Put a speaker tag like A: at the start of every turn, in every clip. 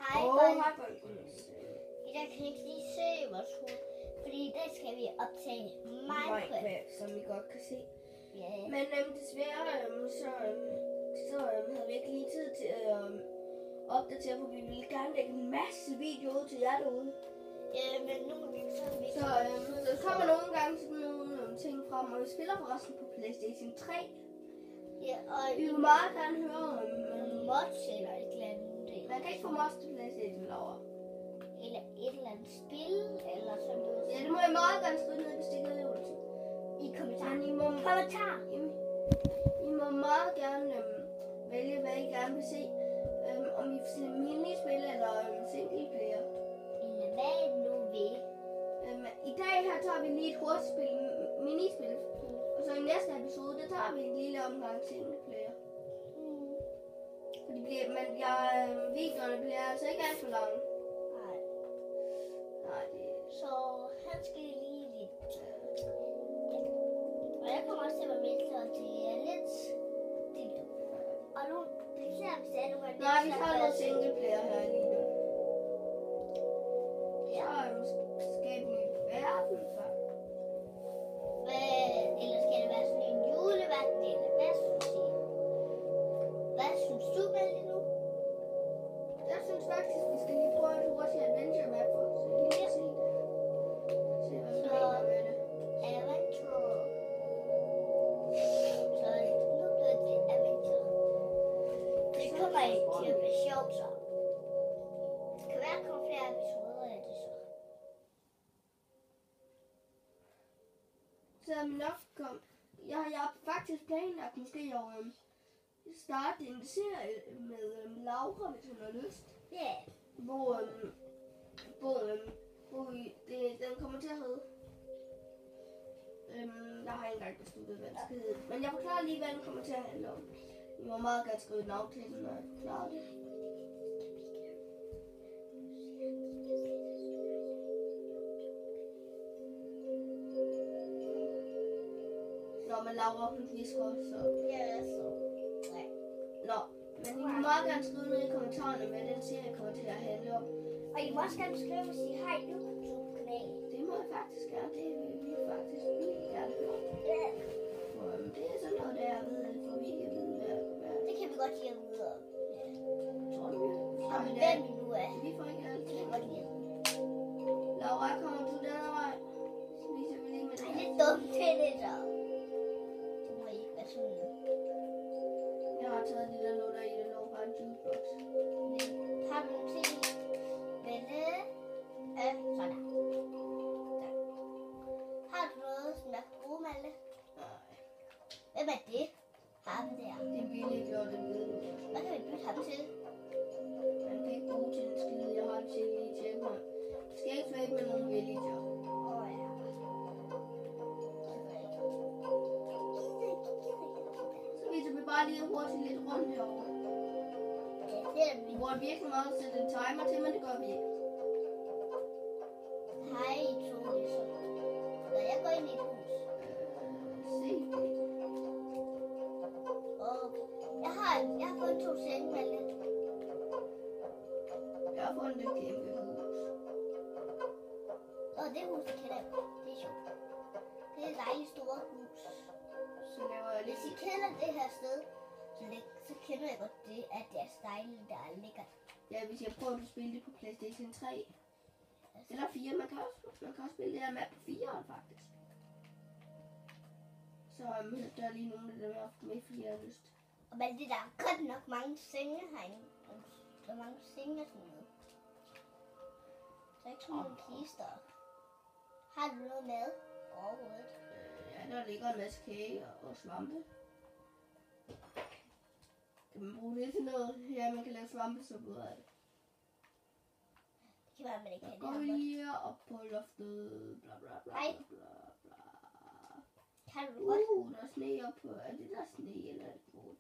A: Hej,
B: Hej,
A: I dag kan I ikke lige se vores hoved, fordi i dag skal vi optage Minecraft.
B: som I godt kan se.
A: Yeah.
B: Men desværre, så havde vi ikke lige tid til at opdatere, for vi ville gerne lægge en masse video ud til jer derude.
A: Ja, men nu er vi
B: Så der kommer nogle gange sådan nogle ting frem, og vi spiller forresten på PlayStation 3.
A: Ja, og
B: Vi vil meget gerne høre om
A: mods eller et eller andet.
B: man kan ikke få mods til PlayStation, Laura.
A: Eller et eller andet spil, eller sådan noget.
B: Ja, det må I meget gerne skrive ned, hvis det ikke er øvelsen.
A: I kommentar.
B: I må meget gerne vælge, hvad I gerne vil se. Om I vil se minispil eller single player.
A: Eller hvad I nu vil.
B: I dag her tager vi lige et hurtigt spil, minispil. Og så i næste episode, der tager vi en lille omgang single player. Fordi videoerne bliver altså ikke alt for lange.
A: Nej.
B: Nej, det
A: Så han skal lige lidt. Ja. Og jeg kommer også til at være med, så det er lidt stille. Og nu beklager hvis det er nogle af
B: nej, vi tager noget single player her lige nu.
A: Ja.
B: Så skaber vi verden for.
A: Eller skal det være sådan en juleverden, eller hvad synes I? Hvad synes du, Malte, nu?
B: Jeg synes faktisk, vi skal lige prøve et hurtigt adventure map for, så vi kan se det. Se, hvad vi mener med det.
A: Adventure. Så nu bliver det adventure. Det kommer ikke til at blive sjovt, så. Det kan være, at der kommer flere episoder af det, så.
B: Så er vi nok kom. Jeg har faktisk planlagt måske at starte en serie med Laura, hvis hun har lyst.
A: Ja. Yeah.
B: Den kommer til at hedde. Jeg har ikke engang besluttet, hvad den skal hedde. Men jeg forklarer lige, hvad den kommer til at handle om. I må meget gerne skrive et navn til den, når jeg forklarer det. Nå, men Laura, hun visker, så...
A: Ja, så. Nej.
B: Nå, men I må meget gerne skrive ned i kommentarerne, hvad den serie kommer til at handle om.
A: Og I må også gerne skrive, hvis I har en YouTube-kanal.
B: Det må jeg faktisk gerne. Det vil vi faktisk virkelig gerne høre.
A: Ja.
B: For det er sådan noget, der jeg ved, for vi kan vide, hvad...
A: Det kan vi godt lide at vide om. Ja.
B: Tror du, vi
A: Og
B: det?
A: hvem vi nu er.
B: Vi får ikke alt.
A: Det kan vi godt lide at vide.
B: Laura, kommer du den her vej? Så viser vi lige med
A: Det
B: det
A: er
B: her.
A: lidt dumt til det, så. Det må ikke være sådan.
B: Jeg har taget de der noter i, der lå bare en jukebox.
A: Har du nogle ting? Vente. Sådan. Der. Har du noget, som jeg kan bruge, Malte?
B: Nej,
A: Hvem er det? Har vi der?
B: det er billigt gjort, det ved du.
A: Hvad kan vi bytte ham til?
B: Man kan ikke bruge til en skide. Jeg har det til lige til mig. Jeg skal ikke svæbe med nogen villager.
A: Ja.
B: Så viser vi bare lige hurtigt lidt rundt herovre.
A: Ja, det er
B: Vi
A: min.
B: bruger virkelig meget at sætte en timer til, men det gør vi ikke.
A: Hej, I to ligesom. Når jeg går ind i et hus.
B: Se.
A: Okay. Jeg har fået 2 senge, Malte.
B: Jeg har fundet et kæmpe hus.
A: Det hus, det kender jeg godt. Det er sjovt. Det er et dejligt stort hus.
B: Så laver jeg
A: Hvis I
B: lidt.
A: kender det her sted, så kender jeg godt det, at det er dejligt, der ligger.
B: Ja, hvis jeg prøver at spille det på PlayStation 3. Eller 4. Man kan også spille det her map på 4'eren faktisk. Så der er lige nogle af dem, jeg har haft med, fordi jeg har lyst.
A: Og men det der er godt nok mange senge herinde. Der er mange senge og sådan noget. Der er ikke sådan nogle kister. Har du noget mad overhovedet?
B: Ja, der ligger en masse kage og svampe. Kan man bruge det til noget? Ja, man kan lave svampesuppe ud af det.
A: Det kan være, at man ikke kan
B: Går
A: det
B: vi
A: her.
B: lige op på loftet. Bla bla bla
A: Hej.
B: bla bla.
A: Kan du godt?
B: Der er sne op på. Er det der sne eller er det gråt?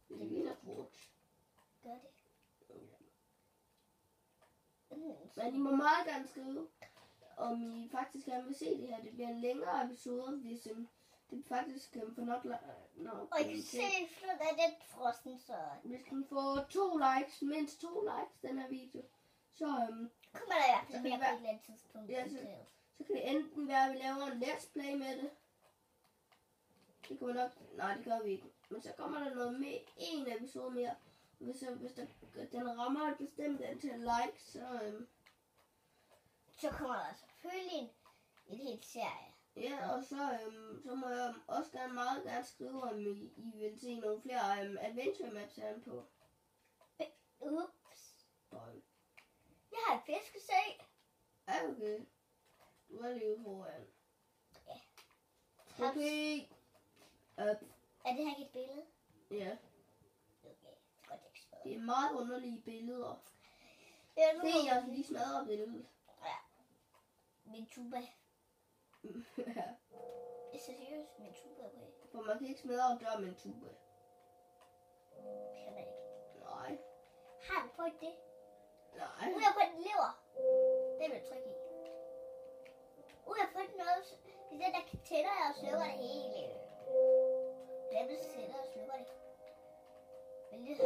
B: Det ligner gråt.
A: Gør det.
B: Men I må meget gerne skrive, om I faktisk gerne vil se det her. Det bliver en længere episode, hvis Det er faktisk for not
A: Og I kan se, at er den frossen, så
B: hvis den får 2 likes, mindst 2 likes, den her video, så
A: kommer der i hvert fald mere på
B: være-
A: et eller andet tidspunkt.
B: Ja, så kan det enten være, at vi laver en let's play med det. Det kan vi nok, nej det gør vi ikke. Men så kommer der noget med en episode mere. Hvis den rammer et bestemt antal likes,
A: Så kommer der selvfølgelig en helt serie.
B: ja, og så må jeg også meget gerne skrive, om I vil se nogle flere adventure maps herinde på.
A: Ups.
B: Døgn.
A: Jeg har en fiskesø.
B: Ja, okay. Du er lige ude foran.
A: Ja.
B: Okay.
A: Er det her ikke et billede?
B: Ja,
A: Okay, så godt jeg ikke spørger.
B: det er meget underlige billeder.
A: Det er nu,
B: Se, jeg lige smadrer billedet.
A: min tuba.
B: Ja,
A: Det er seriøst min tuba, okay?
B: for man kan ikke smadre en dør med en tube.
A: Kan man ikke.
B: Nej,
A: Har du prøvet det?
B: nej.
A: Ud af på den lever. Det vil du trykke i. Ud af på den noget. Det er den, der tænder og slukker det hele. Det er, tænder og slukker det. Men det har